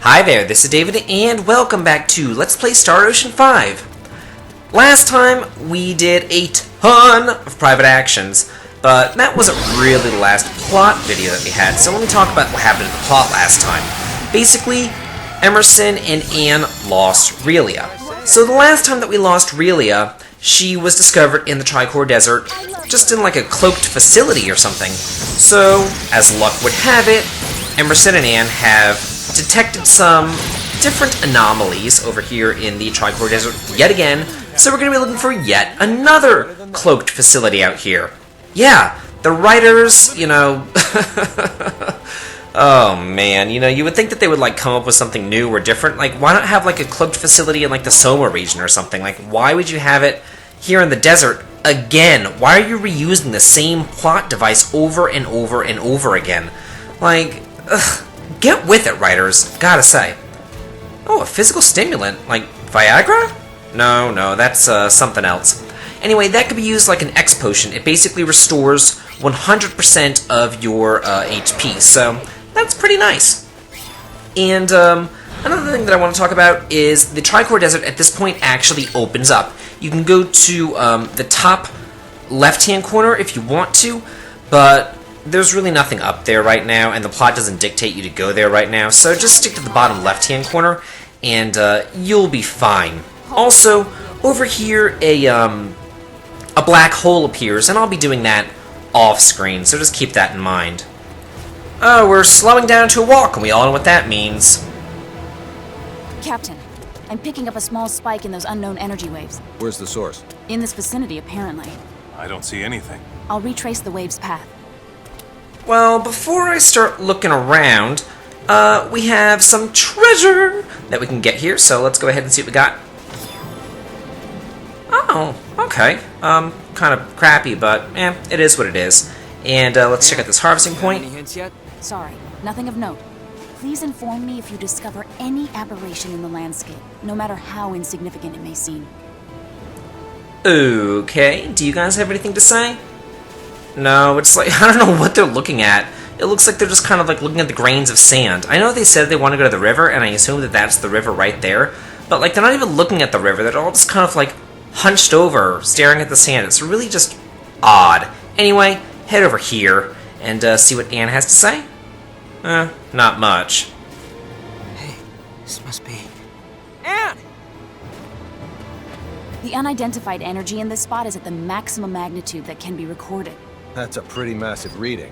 Hi there, this is David, and welcome back to Let's Play Star Ocean 5. Last time, we did a ton of private actions, but that wasn't really the last plot video that we had, so let me talk about what happened in the plot last time. Basically, Emerson and Anne lost Relia. So the last time that we lost Relia, she was discovered in the Tricor Desert, just in like a cloaked facility or something. So, as luck would have it, Emerson and Anne have detected some different anomalies over here in the Tricor Desert yet again, so we're going to be looking for yet another cloaked facility out here. Yeah, the writers, oh man, you would think that they would like come up with something new or different. Like, why not have like a cloaked facility in like the Soma region or something? Like, why would you have it here in the desert again? Why are you reusing the same plot device over and over and over again? Like, ugh. Get with it, writers, gotta say. Oh, a physical stimulant? Like Viagra? No, that's something else. Anyway, that could be used like an X potion. It basically restores 100% of your HP, so that's pretty nice. And another thing that I want to talk about is the Tricor Desert at this point actually opens up. You can go to the top left-hand corner if you want to, but there's really nothing up there right now, and the plot doesn't dictate you to go there right now, so just stick to the bottom left-hand corner, and you'll be fine. Also, over here, a black hole appears, and I'll be doing that off-screen, so just keep that in mind. Oh, we're slowing down to a walk, and we all know what that means. Captain, I'm picking up a small spike in those unknown energy waves. Where's the source? In this vicinity, apparently. I don't see anything. I'll retrace the wave's path. Well, before I start looking around, we have some treasure that we can get here, so let's go ahead and see what we got. Oh, okay. Kind of crappy, but, it is what it is. And, let's check out this harvesting point. Any hints yet? Sorry, nothing of note. Please inform me if you discover any aberration in the landscape, no matter how insignificant it may seem. Okay, do you guys have anything to say? No, it's like, I don't know what they're looking at. It looks like they're just kind of like looking at the grains of sand. I know they said they want to go to the river, and I assume that that's the river right there, but like they're not even looking at the river. They're all just kind of like hunched over, staring at the sand. It's really just odd. Anyway, head over here and see what Anne has to say. Not much. Hey, this must be... Anne! The unidentified energy in this spot is at the maximum magnitude that can be recorded. That's a pretty massive reading,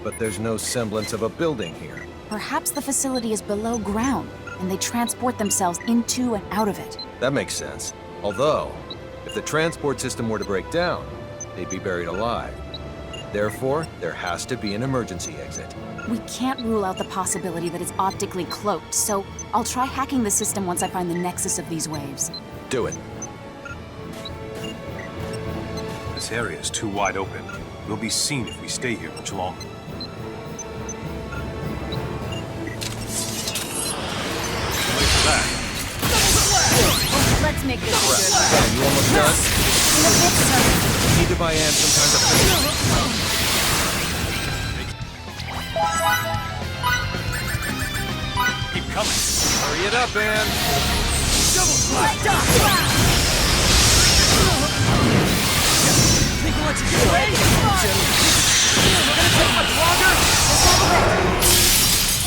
but there's no semblance of a building here. Perhaps the facility is below ground, and they transport themselves into and out of it. That makes sense. Although, if the transport system were to break down, they'd be buried alive. Therefore, there has to be an emergency exit. We can't rule out the possibility that it's optically cloaked, so I'll try hacking the system once I find the nexus of these waves. Do it. This area is too wide open. We'll be seen if we stay here much longer. Wait for that. Let's make this good. You almost done? In a bit, sir. You need to buy Anne some kind of food. Keep coming. Hurry it up, Anne. Think we'll let you get away? Gonna take much longer?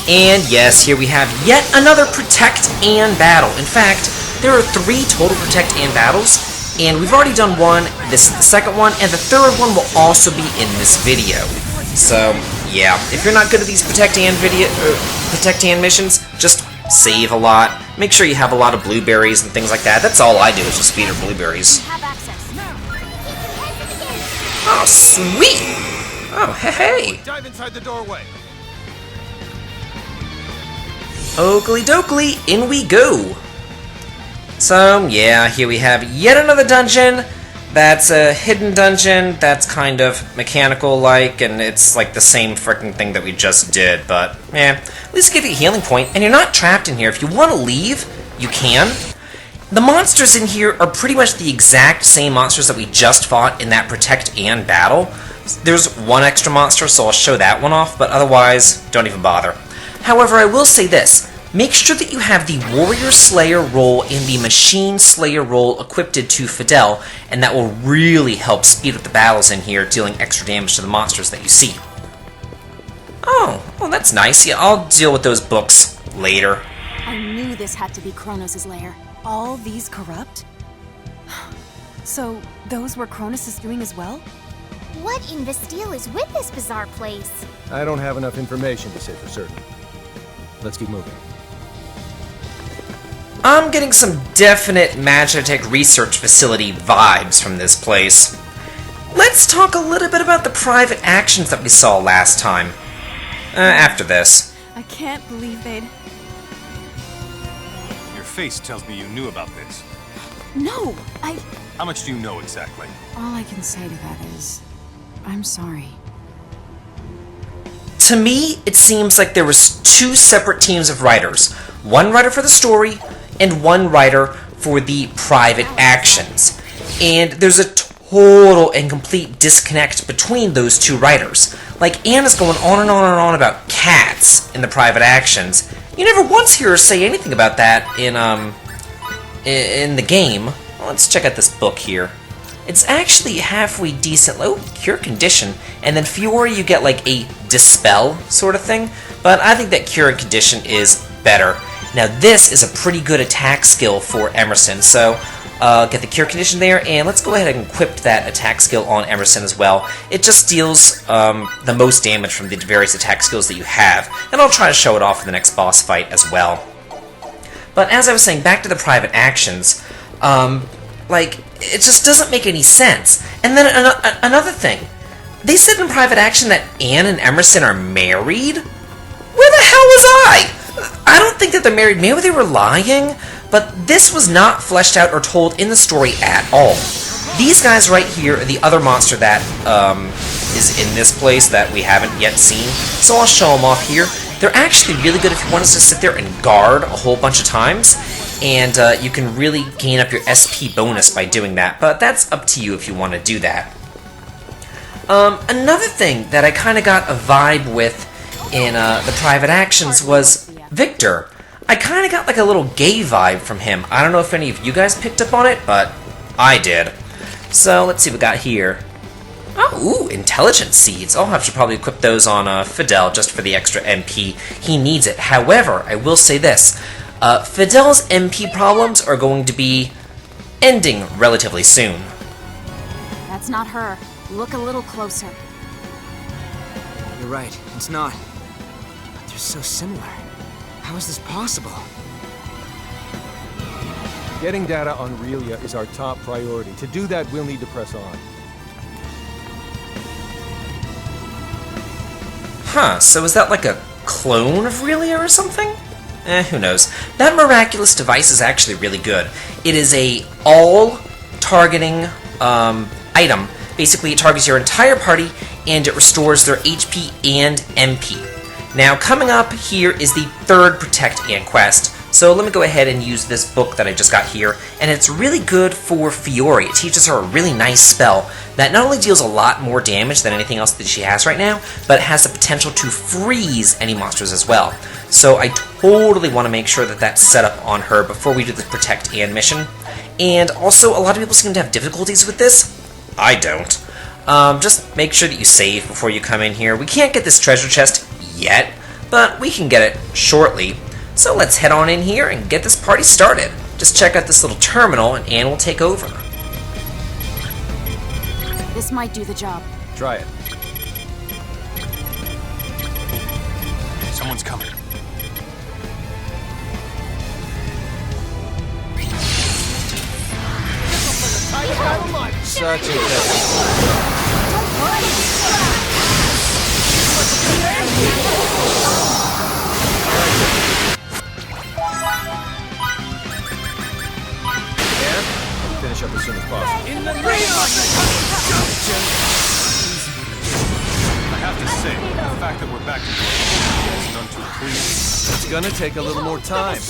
And yes, here we have yet another Protect Anne battle. In fact, there are 3 total Protect Anne battles, and we've already done one, this is the second one, and the third one will also be in this video. So, yeah, if you're not good at these Protect Anne missions, just save a lot. Make sure you have a lot of blueberries and things like that. That's all I do is just feed her blueberries. Have access. Oh, sweet! Oh, hey! Dive inside the doorway. Oakley dokley, in we go! So, yeah, here we have yet another dungeon. That's a hidden dungeon that's kind of mechanical-like, and it's like the same freaking thing that we just did, but, at least give you a healing point, and you're not trapped in here. If you want to leave, you can. The monsters in here are pretty much the exact same monsters that we just fought in that Protect Anne battle. There's one extra monster, so I'll show that one off, but otherwise, don't even bother. However, I will say this. make sure that you have the Warrior Slayer role and the Machine Slayer role equipped to Fidel, and that will really help speed up the battles in here, dealing extra damage to the monsters that you see. Oh, well that's nice. Yeah, I'll deal with those books later. I knew this had to be Kronos' lair. All these corrupt? So, those were Kronos' doing as well? What in Bastille is with this bizarre place? I don't have enough information to say for certain. Let's keep moving. I'm getting some definite Magitech research facility vibes from this place. Let's talk a little bit about the private actions that we saw last time. After this. I can't believe they'd... Your face tells me you knew about this. No, How much do you know exactly? All I can say to that is... I'm sorry. To me, it seems like there was two separate teams of writers. One writer for the story, and one writer for the private actions. And there's a total and complete disconnect between those two writers. Like, Anna's going on and on and on about cats in the private actions. You never once hear her say anything about that in the game. Well, let's check out this book here. It's actually halfway decent. Oh, Cure Condition. And then Fiore, you get like a Dispel sort of thing. But I think that Cure and Condition is better. Now this is a pretty good attack skill for Emerson. So get the Cure Condition there. And let's go ahead and equip that attack skill on Emerson as well. It just deals the most damage from the various attack skills that you have. And I'll try to show it off in the next boss fight as well. But as I was saying, back to the private actions. Like, it just doesn't make any sense. And then another thing. They said in private action that Anne and Emerson are married? Where the hell was I? I don't think that they're married. Maybe they were lying. But this was not fleshed out or told in the story at all. These guys right here are the other monster that is in this place that we haven't yet seen. So I'll show them off here. They're actually really good if you want us to sit there and guard a whole bunch of times. And you can really gain up your SP bonus by doing that, but that's up to you if you want to do that. Another thing that I kind of got a vibe with in the private actions was Victor. I kind of got like a little gay vibe from him. I don't know if any of you guys picked up on it, but I did. So let's see what we got here. Oh, ooh, intelligence seeds. I'll have to probably equip those on Fidel just for the extra MP. He needs it. However, I will say this. Fidel's MP problems are going to be ending relatively soon. That's not her. Look a little closer. You're right, it's not. But they're so similar. How is this possible? Getting data on Relia is our top priority. To do that, we'll need to press on. Huh, so is that like a clone of Relia or something? Who knows. That miraculous device is actually really good. It is a all-targeting item. Basically, it targets your entire party, and it restores their HP and MP. Now, coming up here is the third Protect and quest. So let me go ahead and use this book that I just got here, and it's really good for Fiore. It teaches her a really nice spell that not only deals a lot more damage than anything else that she has right now, but it has the potential to freeze any monsters as well. So I totally want to make sure that that's set up on her before we do the Protect and mission. And also, a lot of people seem to have difficulties with this. I don't. Just make sure that you save before you come in here. We can't get this treasure chest yet, but we can get it shortly. So let's head on in here and get this party started. Just check out this little terminal and Anne will take over. This might do the job. Try it. Someone's coming. Such a test. Finish up as soon as possible. In the name of I have to say, the fact that we're back together is none too pleasing. It's gonna take a little more time.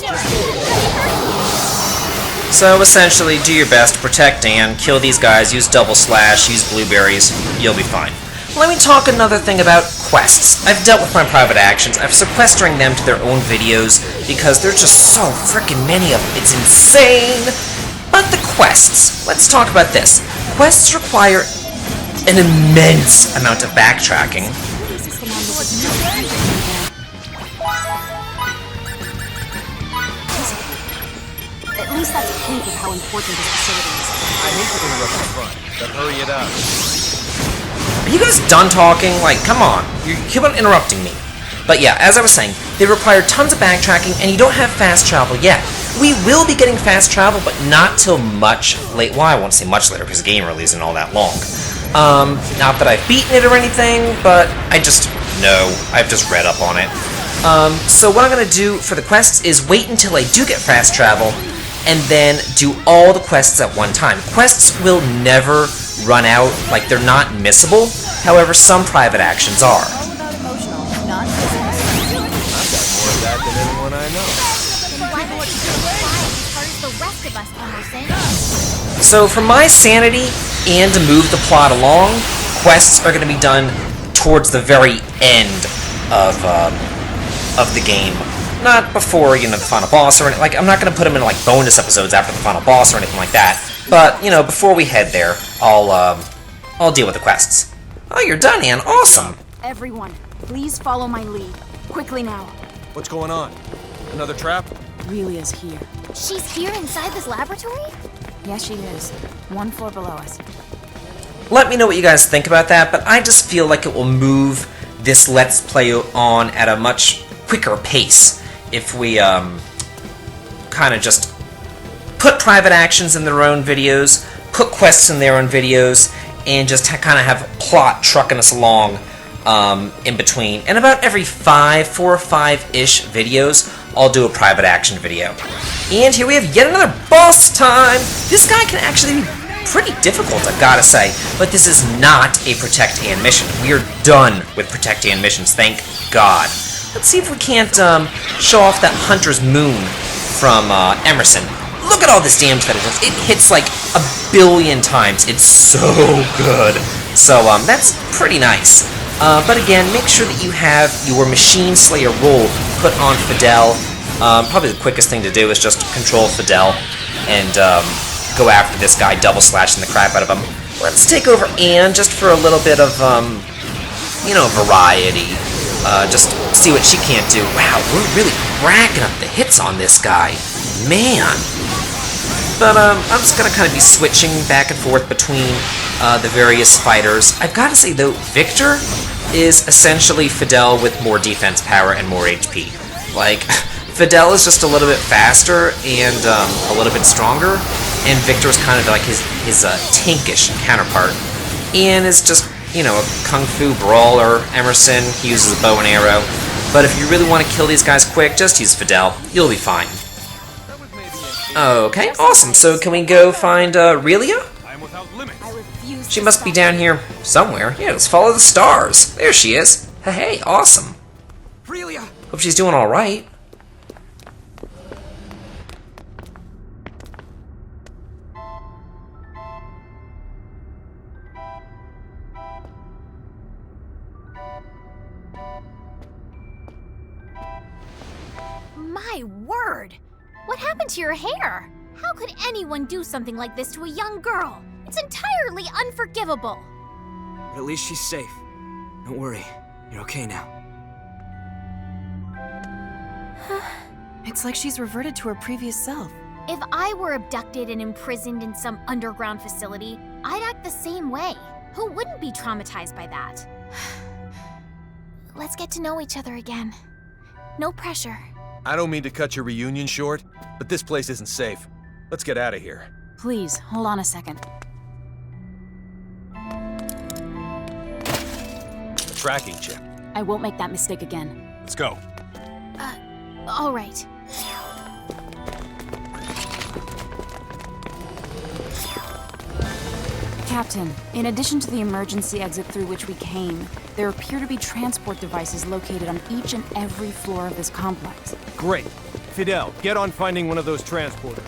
So essentially, do your best to protect Anne, kill these guys, use double slash, use blueberries, you'll be fine. let me talk another thing about quests. I've dealt with my private actions. I'm sequestering them to their own videos because there's just so freaking many of them. It's insane! But the quests. Let's talk about this. Quests require an immense amount of backtracking. At least that's a hint of how important this facility is. I hate to interrupt the fun, but hurry it up. Are you guys done talking? Like, come on. You keep on interrupting me. But yeah, as I was saying, they require tons of backtracking, and you don't have fast travel yet. We will be getting fast travel, but not till much late. Well, I won't say much later, because the game really isn't all that long. Not that I've beaten it or anything, but I just know. I've just read up on it. So what I'm going to do for the quests is wait until I do get fast travel, and then do all the quests at one time. Quests will never run out, like they're not missable. However, some private actions are. All about emotional, not physical. More of that than anyone I know. Why would you do as hard as the rest of us, Emerson? So for my sanity and to move the plot along, quests are going to be done towards the very end of the game. Not before, you know, the final boss or anything. Like, I'm not going to put them in, like, bonus episodes after the final boss or anything like that. But, you know, before we head there, I'll deal with the quests. Oh, you're done, Anne. Awesome. Everyone, please follow my lead. Quickly now. What's going on? Another trap? Relia's here. She's here inside this laboratory? Yes, she is. 1 floor below us. Let me know what you guys think about that, but I just feel like it will move this Let's Play on at a much quicker pace if we, kind of just put private actions in their own videos, put quests in their own videos, and just kind of have plot trucking us along in between. And about every 4 or 5-ish videos, I'll do a private action video. And here we have yet another boss time! This guy can actually be pretty difficult, I've gotta say, but this is not a Protect Anne mission. We are done with Protect Anne missions, thank God. Let's see if we can't show off that Hunter's Moon from Emerson. Look at all this damage that it does. It hits like 1 billion times. It's so good. So that's pretty nice. But again, make sure that you have your Machine Slayer roll put on Fidel. Probably the quickest thing to do is just control Fidel and go after this guy, double slashing the crap out of him. Let's take over Anne just for a little bit of, you know, variety. Just see what she can't do. Wow, we're really racking up the hits on this guy. Man. But I'm just going to kind of be switching back and forth between the various fighters. I've got to say, though, Victor is essentially Fidel with more defense power and more HP. Like, Fidel is just a little bit faster and a little bit stronger, and Victor is kind of like his tankish counterpart. Ian is just, you know, a kung fu brawler. Emerson, he uses a bow and arrow. But if you really want to kill these guys quick, just use Fidel. You'll be fine. Okay, awesome. So can we go find Relia? I am without limits. I refuse She to must be stop. down here somewhere. Yeah, let's follow the stars. There she is. Hey, awesome. Relia! Hope she's doing alright. My word! What happened to your hair? How could anyone do something like this to a young girl? It's entirely unforgivable. But at least she's safe. Don't worry. You're okay now. It's like she's reverted to her previous self. If I were abducted and imprisoned in some underground facility, I'd act the same way. Who wouldn't be traumatized by that? Let's get to know each other again. No pressure. I don't mean to cut your reunion short, but this place isn't safe. Let's get out of here. Please, hold on a second. A tracking chip. I won't make that mistake again. Let's go. All right. Captain, in addition to the emergency exit through which we came, there appear to be transport devices located on each and every floor of this complex. Great. Fidel, get on finding one of those transporters.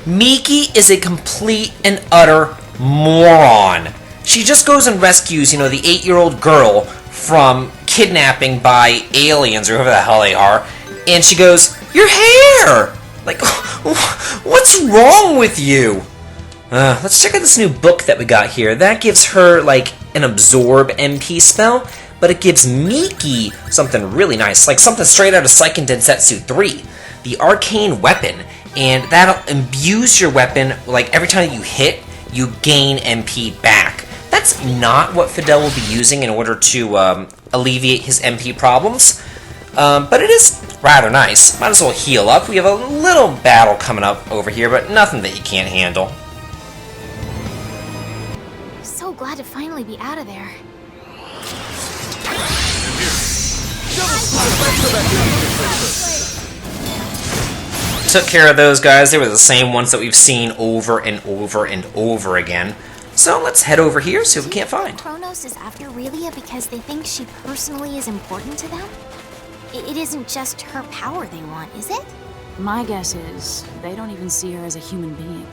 Miki is a complete and utter moron. she just goes and rescues, the 8-year-old girl from kidnapping by aliens or whoever the hell they are, and she goes, "Your hair! Like, what's wrong with you?" Let's check out this new book that we got here. That gives her, like, an absorb MP spell, but it gives Miki something really nice, like something straight out of Seiken Densetsu 3, the Arcane Weapon, and that'll imbues your weapon, like, every time you hit, you gain MP back. That's not what Fidel will be using in order to alleviate his MP problems, but it is rather nice. Might as well heal up. We have a little battle coming up over here, but nothing that you can't handle. So glad to finally be out of there. Took care of those guys. They were the same ones that we've seen over and over and over again. So let's head over here, see what we can't find. Kronos is after Relia because they think she personally is important to them? It isn't just her power they want, is it? My guess is they don't even see her as a human being.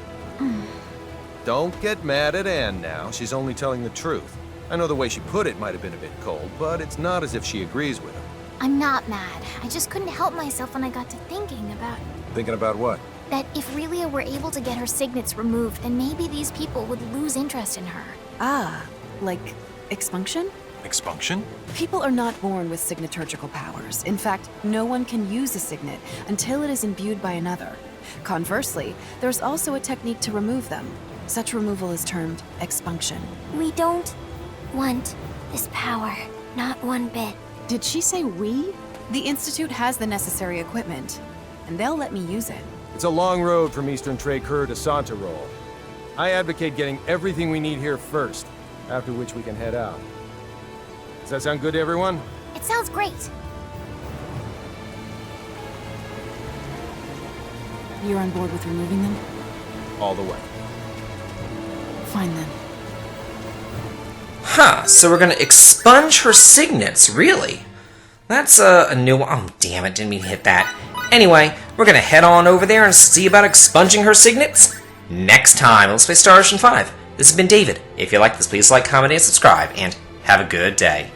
Don't get mad at Anne now. She's only telling the truth. I know the way she put it might have been a bit cold, but it's not as if she agrees with him. I'm not mad. I just couldn't help myself when I got to thinking about Thinking about what? that if Relia were able to get her signets removed, then maybe these people would lose interest in her. Ah, like expunction? Expunction? People are not born with signaturgical powers. In fact, no one can use a signet until it is imbued by another. Conversely, there's also a technique to remove them. Such removal is termed expunction. We don't want this power. Not one bit. Did she say we? The Institute has the necessary equipment, and they'll let me use it. It's a long road from Eastern Tracur to Santarol. I advocate getting everything we need here first, after which we can head out. Does that sound good to everyone? It sounds great. You're on board with removing them? All the way. Fine then. Huh, so we're gonna expunge her signets, really? That's a new one. Oh, damn it, didn't mean to hit that. Anyway, we're gonna head on over there and see about expunging her signets next time. Let's play Star Ocean 5. This has been David. If you like this, please like, comment, and subscribe, and have a good day.